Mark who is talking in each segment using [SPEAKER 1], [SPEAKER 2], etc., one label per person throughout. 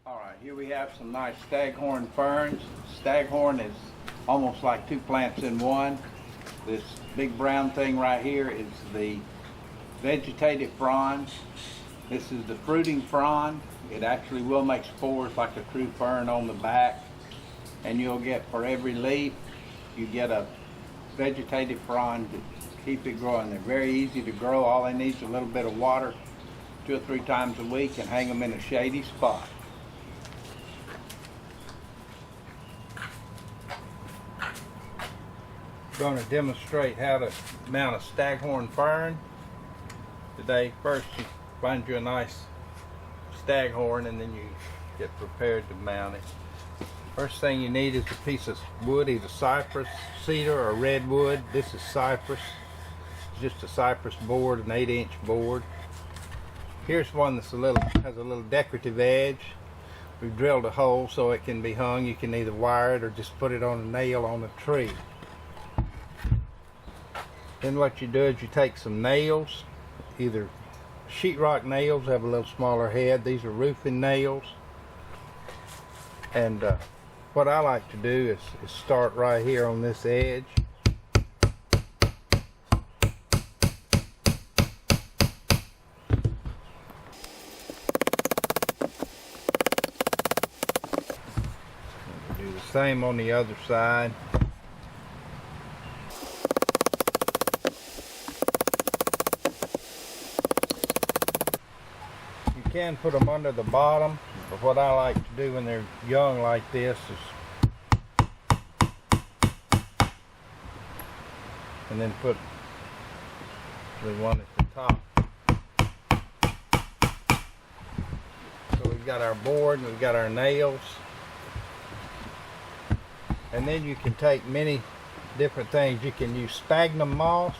[SPEAKER 1] All right, here we have some nice staghorn ferns. Staghorn is almost like two plants in one. This big brown thing right here is the vegetative frond. This is the fruiting frond. It actually will make spores like a true fern on the back. And you'll get, for every leaf, you get a vegetative frond to keep it growing. They're very easy to grow. All they need is a little bit of water 2 or 3 times a week and hang them in a shady spot. Going to demonstrate how to mount a staghorn fern today. First, you find you a nice staghorn and then you get prepared to mount it. First thing you need is a piece of wood, either cypress, cedar, or redwood. This is cypress. It's just a cypress board, an 8-inch board. Here's one that's has a little decorative edge. We've drilled a hole so it can be hung. You can either wire it or just put it on a nail on a tree. Then what you do is you take some nails, either sheetrock nails, have a little smaller head. These are roofing nails. And what I like to do is start right here on this edge. Do the same on the other side. You can put them under the bottom, but what I like to do when they're young like this is, and then put the one at the top. So we've got our board, we've got our nails, and then you can take many different things. You can use sphagnum moss,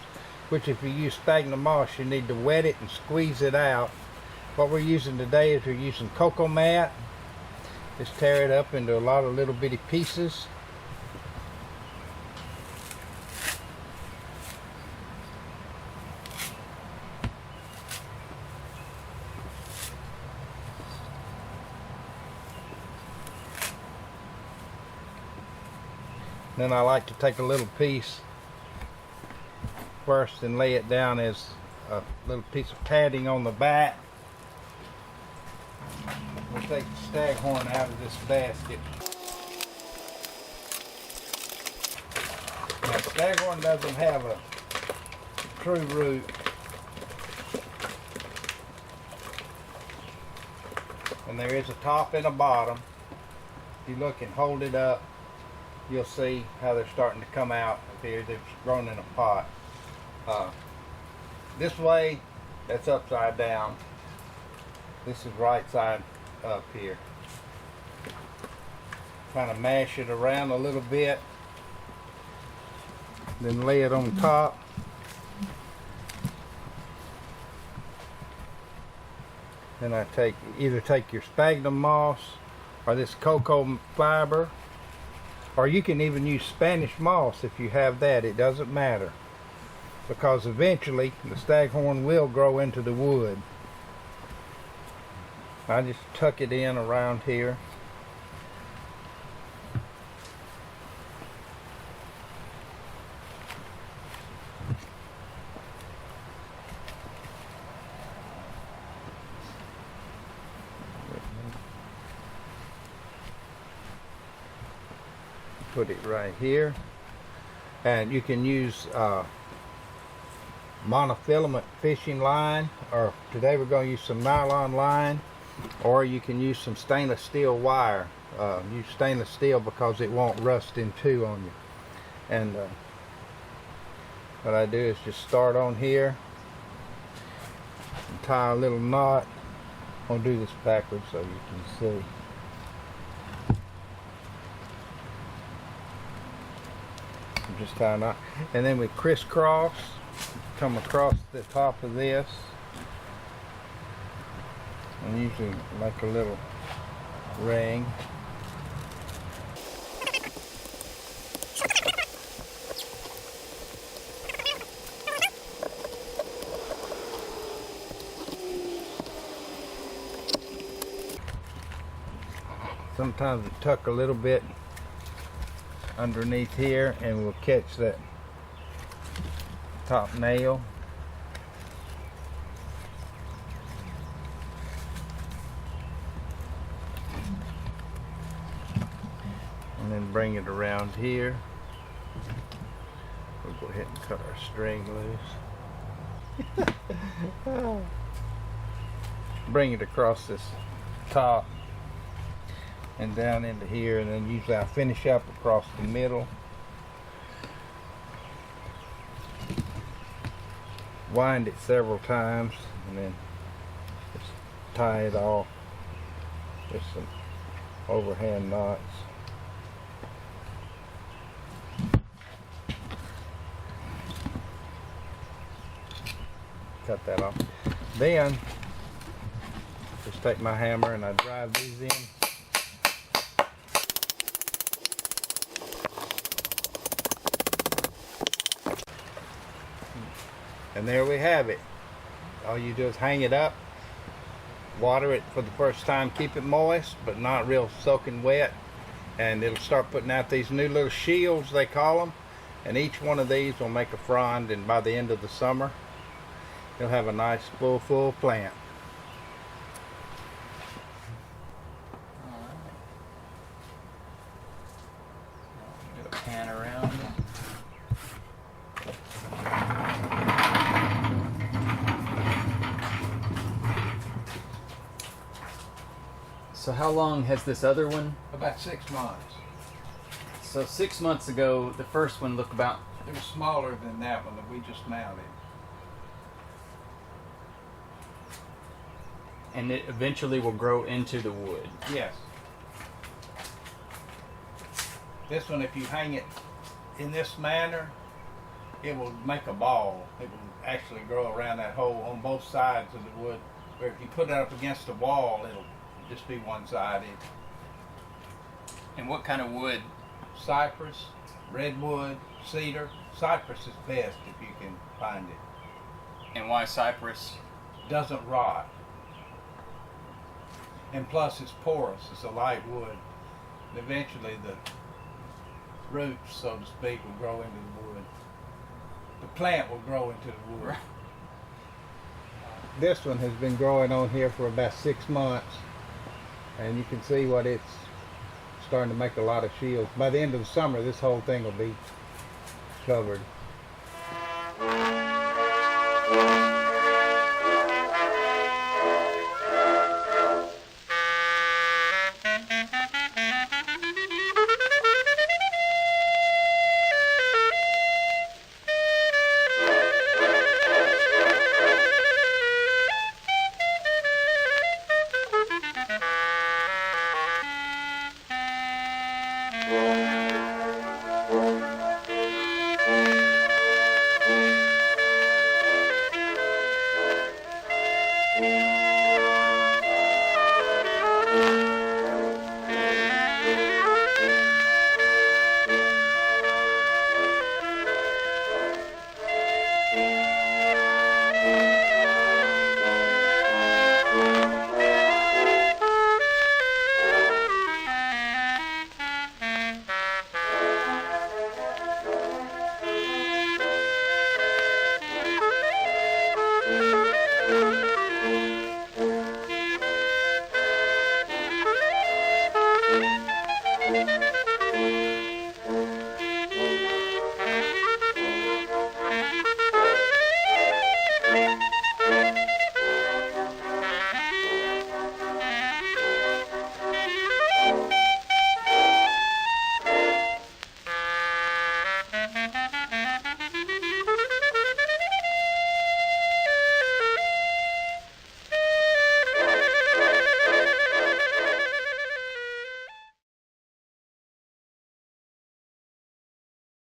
[SPEAKER 1] which if you use sphagnum moss you need to wet it and squeeze it out. What we're using today is we're using cocoa mat. Just tear it up into a lot of little bitty pieces. Then I like to take a little piece first and lay it down as a little piece of padding on the back. We'll take the staghorn out of this basket. Now, staghorn doesn't have a true root. And there is a top and a bottom. If you look and hold it up, you'll see how they're starting to come out of here. They've grown in a pot. This way, that's upside down. This is right side up here. Kind of mash it around a little bit, then lay it on top. Then I either take your sphagnum moss or this cocoa fiber, or you can even use Spanish moss if you have that. It doesn't matter, because eventually the staghorn will grow into the wood. I just tuck it in around here. Put it right here. And you can use monofilament fishing line, or today we're going to use some nylon line. Or you can use some stainless steel wire. Use stainless steel because it won't rust in two on you. And what I do is just start on here and tie a little knot. I'll do this backwards so you can see. Just tie a knot, and then we crisscross, come across the top of this. And usually like a little ring. Sometimes we tuck a little bit underneath here and we'll catch that top nail. And then bring it around here. We'll go ahead and cut our string loose. Bring it across this top and down into here, and then usually I finish up across the middle. Wind it several times and then just tie it off with some overhand knots. Cut that off. Then just take my hammer and I drive these in. And there we have it. All you do is hang it up, water it for the first time, keep it moist but not real soaking wet, and it'll start putting out these new little shields, they call them, and each one of these will make a frond, and by the end of the summer you'll have a nice full plant.
[SPEAKER 2] Do a pan around. So how long has this other one?
[SPEAKER 1] About 6 months.
[SPEAKER 2] So 6 months ago, the first one looked about...
[SPEAKER 1] It was smaller than that one that we just mounted.
[SPEAKER 2] And it eventually will grow into the wood.
[SPEAKER 1] Yes. This one, if you hang it in this manner, it will make a ball. It will actually grow around that hole on both sides of the wood. Or if you put it up against the wall, it'll just be one-sided.
[SPEAKER 2] And what kind of wood?
[SPEAKER 1] Cypress, redwood, cedar. Cypress is best if you can find it.
[SPEAKER 2] And why cypress?
[SPEAKER 1] Doesn't rot. And plus it's porous, it's a light wood. And eventually the roots, so to speak, will grow into the wood. The plant will grow into the wood. This one has been growing on here for about 6 months, and you can see what it's starting to make a lot of shields. By the end of the summer, this whole thing will be covered.